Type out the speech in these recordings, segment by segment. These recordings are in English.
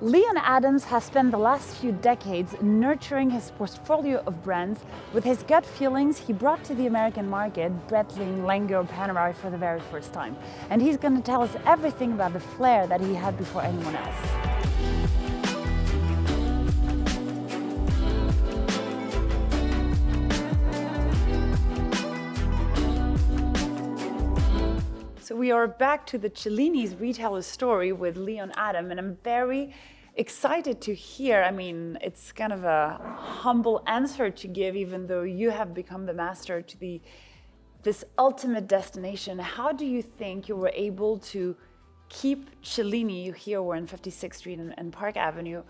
Leon Adams has spent the last few decades nurturing his portfolio of brands. With his gut feelings, he brought to the American market Breitling, Lange or Panerai for the very first time. And he's going to tell us everything about the flair that he had before anyone else. So we are back to the Cellini's retailer story with Leon Adam, and I'm very excited to hear. I mean, it's kind of a humble answer to give, even though you have become the master to this ultimate destination. How do you think you were able to keep Cellini, here we're in 56th Street and Park Avenue,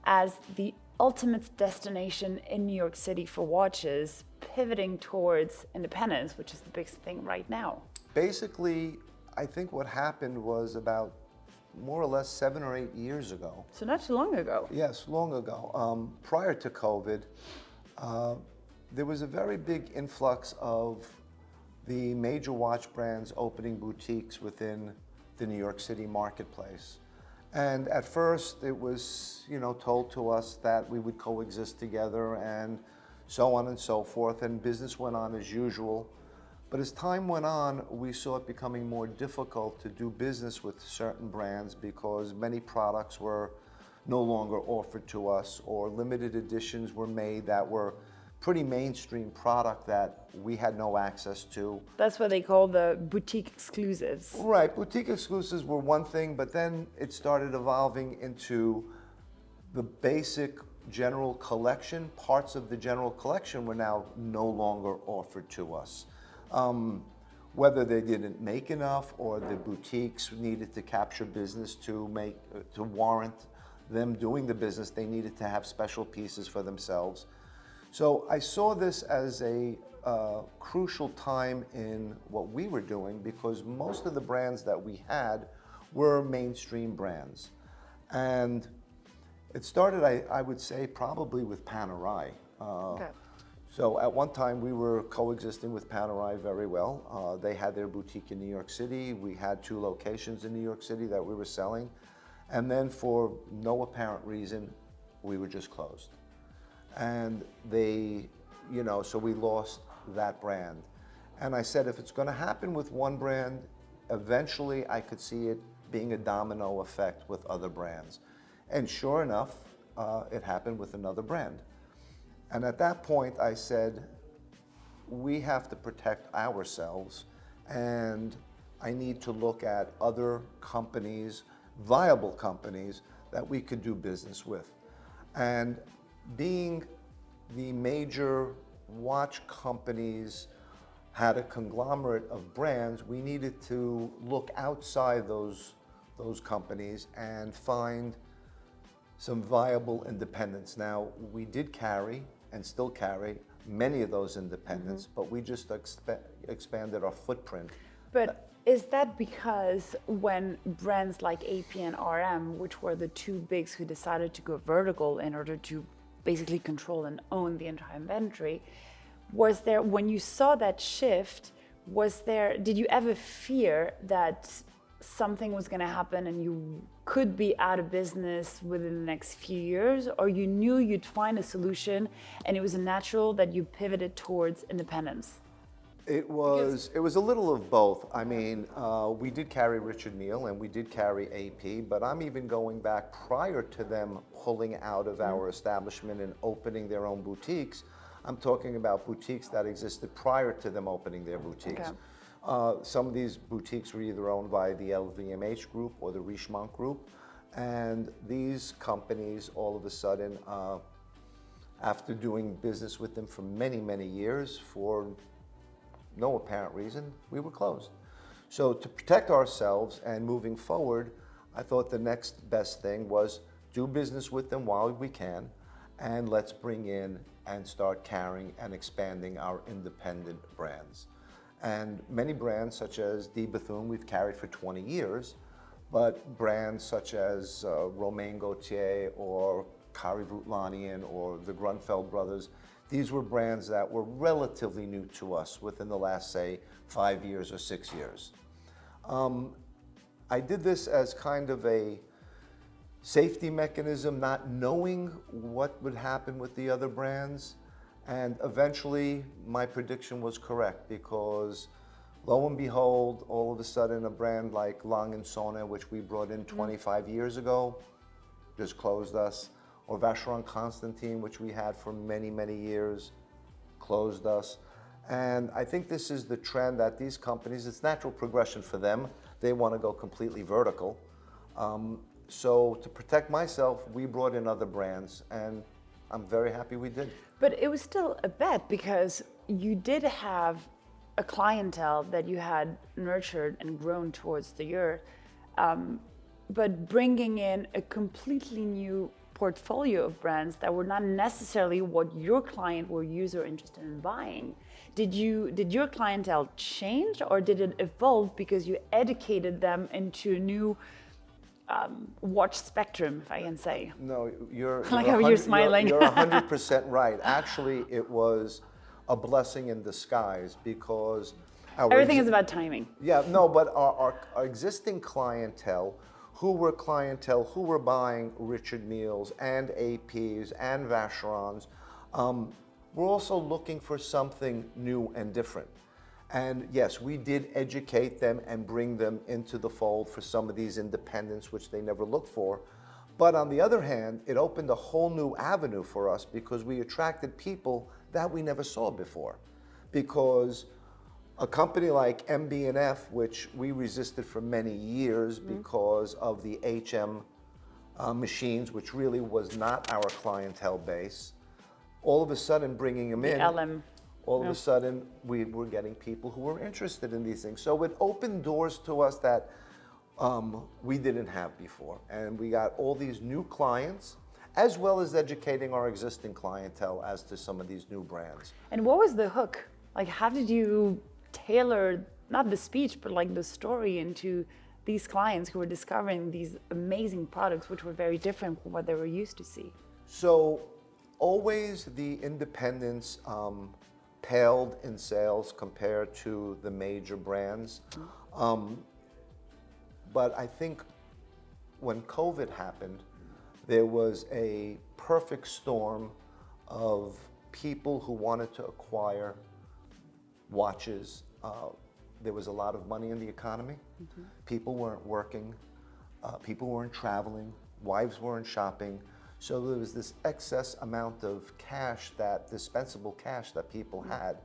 as the ultimate destination in New York City for watches, pivoting towards independence, which is the biggest thing right now? Basically, I think what happened was about more or less 7 or 8 years ago. So not too long ago. Yes, long ago. Prior to COVID, there was a very big influx of the major watch brands opening boutiques within the New York City marketplace. And at first it was, told to us that we would coexist together and so on and so forth, and business went on as usual. But as time went on, we saw it becoming more difficult to do business with certain brands because many products were no longer offered to us, or limited editions were made that were pretty mainstream product that we had no access to. That's what they call the boutique exclusives. Right, boutique exclusives were one thing, but then it started evolving into the basic general collection. Parts of the general collection were now no longer offered to us. Whether they didn't make enough or the boutiques needed to capture business to warrant them doing the business, they needed to have special pieces for themselves. So I saw this as a crucial time in what we were doing, because most of the brands that we had were mainstream brands. And it started, I would say, probably with Panerai. Okay. So at one time we were coexisting with Panerai very well. They had their boutique in New York City. We had 2 locations in New York City that we were selling. And then for no apparent reason, we were just closed. And so we lost that brand. And I said, if it's gonna happen with one brand, eventually I could see it being a domino effect with other brands. And sure enough, it happened with another brand. And at that point, I said, we have to protect ourselves, and I need to look at other companies, viable companies, that we could do business with. And being the major watch companies had a conglomerate of brands, we needed to look outside those companies and find some viable independents. Now, we did carry and still carry many of those independents, but we just expanded our footprint. But is that because when brands like AP and RM, which were the 2 bigs who decided to go vertical in order to basically control and own the entire inventory, was there, when you saw that shift, did you ever fear that something was going to happen and you could be out of business within the next few years, or you knew you'd find a solution and it was natural that you pivoted towards independence? It was a little of both. I mean, we did carry Richard Mille and we did carry AP, but I'm even going back prior to them pulling out of our establishment and opening their own boutiques. I'm talking about boutiques that existed prior to them opening their boutiques. Okay. Some of these boutiques were either owned by the LVMH group or the Richemont group, and these companies all of a sudden, after doing business with them for many, many years, for no apparent reason, we were closed. So to protect ourselves and moving forward, I thought the next best thing was do business with them while we can, and let's bring in and start carrying and expanding our independent brands. And many brands such as de Bethune we've carried for 20 years, but brands such as Romain Gaultier or Kari Voutilanen or the Grunfeld brothers, these were brands that were relatively new to us within the last, say, 5 years or 6 years. I did this as kind of a safety mechanism, not knowing what would happen with the other brands. And eventually my prediction was correct, because lo and behold, all of a sudden a brand like Lange Söhne, which we brought in 25 years ago, just closed us. Or Vacheron Constantin, which we had for many, many years, closed us. And I think this is the trend that these companies, it's natural progression for them. They want to go completely vertical. So to protect myself, we brought in other brands, and I'm very happy we did. But it was still a bet, because you did have a clientele that you had nurtured and grown towards the year, but bringing in a completely new portfolio of brands that were not necessarily what your client were used or interested in buying. Did your clientele change, or did it evolve because you educated them into a new watch spectrum, if I can say? No, you're like how you're smiling. You're 100% right. Actually, it was a blessing in disguise, because everything is about timing. Yeah, no, but our existing clientele, who were buying Richard Milles and APs and Vacherons, we're also looking for something new and different. And yes, we did educate them and bring them into the fold for some of these independents, which they never looked for. But on the other hand, it opened a whole new avenue for us, because we attracted people that we never saw before. Because a company like MB&F, which we resisted for many years because of the HM machines, which really was not our clientele base, all of a sudden bringing them in, all of a sudden we were getting people who were interested in these things. So it opened doors to us that we didn't have before. And we got all these new clients, as well as educating our existing clientele as to some of these new brands. And what was the hook? Like, how did you tailor, not the speech, but like the story into these clients who were discovering these amazing products, which were very different from what they were used to see? So always the independents paled in sales compared to the major brands. But I think when COVID happened, there was a perfect storm of people who wanted to acquire watches. There was a lot of money in the economy. People weren't working. People weren't traveling. Wives weren't shopping. So there was this excess amount of cash, that dispensable cash that people had.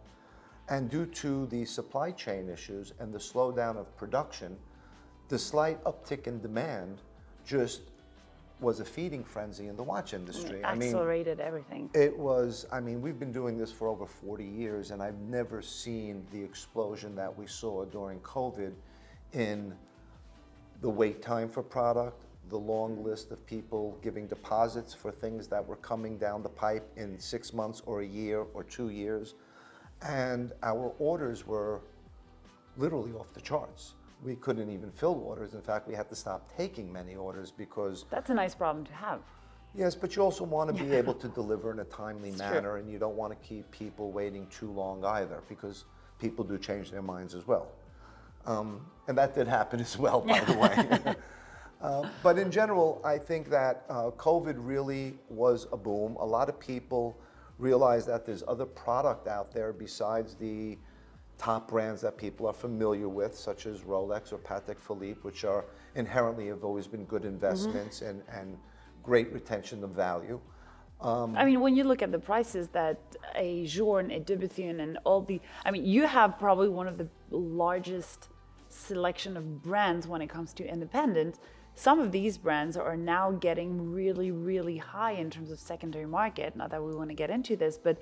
And due to the supply chain issues and the slowdown of production, the slight uptick in demand just was a feeding frenzy in the watch industry. Accelerated everything. It was, we've been doing this for over 40 years, and I've never seen the explosion that we saw during COVID in the wait time for product, the long list of people giving deposits for things that were coming down the pipe in 6 months or a year or 2 years. And our orders were literally off the charts. We couldn't even fill orders. In fact, we had to stop taking many orders because... That's a nice problem to have. Yes, but you also want to be able to deliver in a timely manner, and you don't want to keep people waiting too long either, because people do change their minds as well. And that did happen as well, by the way. But in general, I think that COVID really was a boom. A lot of people realize that there's other product out there besides the top brands that people are familiar with, such as Rolex or Patek Philippe, which are inherently have always been good investments and great retention of value. When you look at the prices that a Journe, a Bethune, and all the, you have probably one of the largest selection of brands when it comes to independent. Some of these brands are now getting really, really high in terms of secondary market. Not that we want to get into this, but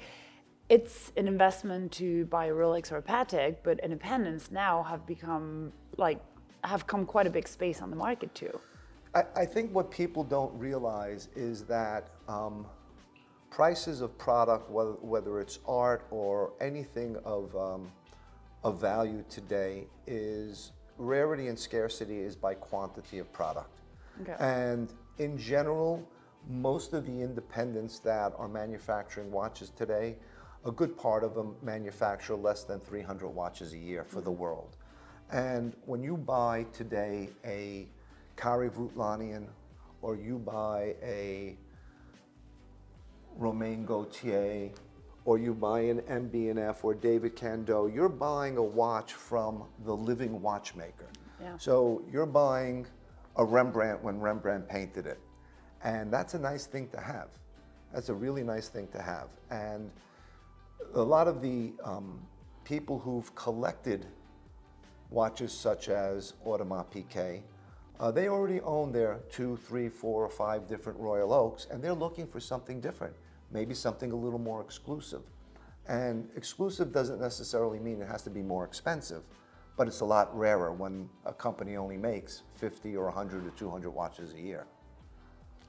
it's an investment to buy a Rolex or a Patek, but independents now have become come quite a big space on the market too. I think what people don't realize is that prices of product, whether it's art or anything of value today, is rarity and scarcity is by quantity of product. Okay. And in general, most of the independents that are manufacturing watches today, a good part of them manufacture less than 300 watches a year for the world. And when you buy today a Kari Vroutlanian or you buy a Romain Gaultier, or you buy an MB&F or David Candau, you're buying a watch from the living watchmaker. Yeah. So you're buying a Rembrandt when Rembrandt painted it. And that's a nice thing to have. That's a really nice thing to have. And a lot of the people who've collected watches such as Audemars Piguet, they already own their 2, 3, 4, or 5 different Royal Oaks, and they're looking for something different, maybe something a little more exclusive. And exclusive doesn't necessarily mean it has to be more expensive, but it's a lot rarer when a company only makes 50 or 100 or 200 watches a year.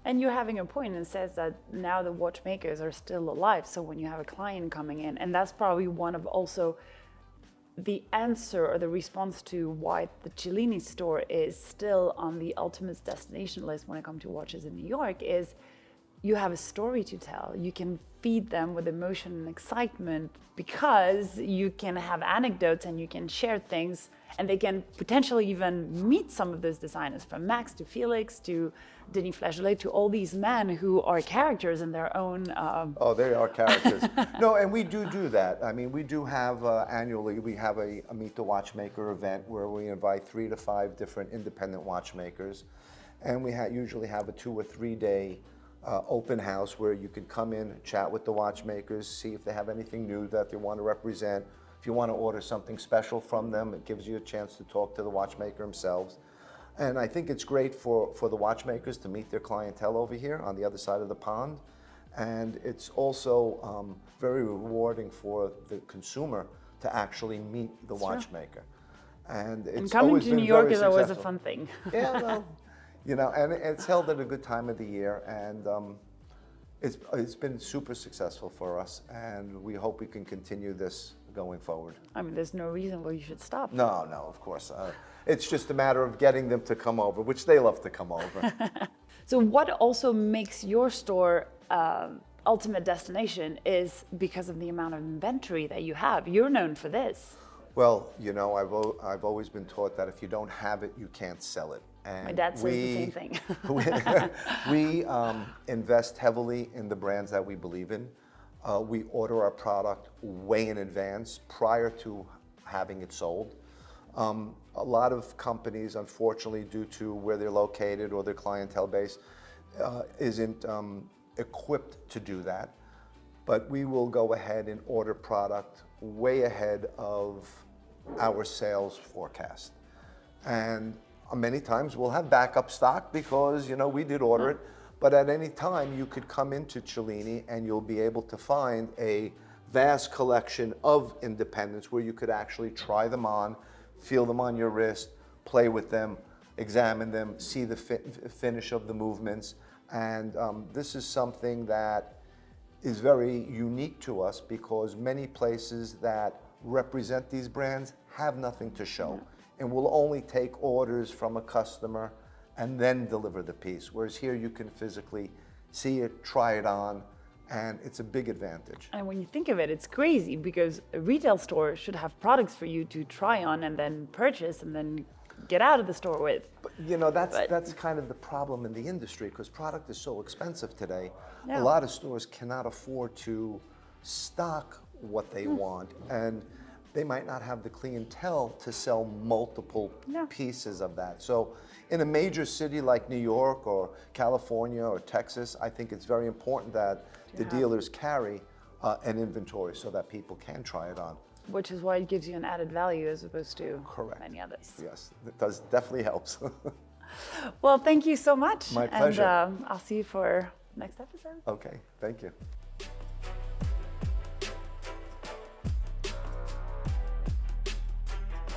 And you're having a point, and it says that now the watchmakers are still alive. So when you have a client coming in, and that's probably one of also the answer or the response to why the Cellini store is still on the ultimate destination list when it comes to watches in New York, is you have a story to tell. You can feed them with emotion and excitement because you can have anecdotes and you can share things, and they can potentially even meet some of those designers, from Max to Felix to Denis Flageolet to all these men who are characters in their own. Oh, they are characters. No, and we do that. I mean, we do have annually, we have a Meet the Watchmaker event where we invite 3 to 5 different independent watchmakers. And we usually have a 2 or 3 day open house where you can come in, chat with the watchmakers, see if they have anything new that they want to represent. If you want to order something special from them, it gives you a chance to talk to the watchmaker themselves. And I think it's great for the watchmakers to meet their clientele over here on the other side of the pond. And it's also very rewarding for the consumer to actually meet the watchmaker. And it's coming always to been New York very is always a successful. fun thing. Yeah, well, you know, and it's held at a good time of the year, and it's been super successful for us, and we hope we can continue this going forward. I mean, there's no reason why you should stop. No, of course. It's just a matter of getting them to come over, which they love to come over. So what also makes your store ultimate destination is because of the amount of inventory that you have. You're known for this. Well, you know, I've always been taught that if you don't have it, you can't sell it. And My dad says the same thing. we invest heavily in the brands that we believe in. We order our product way in advance prior to having it sold. A lot of companies, unfortunately, due to where they're located or their clientele base, isn't equipped to do that. But we will go ahead and order product way ahead of our sales forecast. And many times we'll have backup stock because, you know, we did order it. But at any time you could come into Cellini and you'll be able to find a vast collection of independents where you could actually try them on, feel them on your wrist, play with them, examine them, see the finish of the movements. And this is something that is very unique to us because many places that represent these brands have nothing to show and will only take orders from a customer and then deliver the piece. Whereas here you can physically see it, try it on, and it's a big advantage. And when you think of it, it's crazy because a retail store should have products for you to try on and then purchase and then get out of the store with. But you know, that's kind of the problem in the industry because product is so expensive today. Yeah. A lot of stores cannot afford to stock what they want, and they might not have the clientele to sell multiple pieces of that. So in a major city like New York or California or Texas, I think it's very important that the dealers carry an inventory so that people can try it on. Which is why it gives you an added value as opposed to Correct. many others. Yes, it definitely helps. Well, thank you so much. My pleasure. And I'll see you for next episode. Okay, thank you.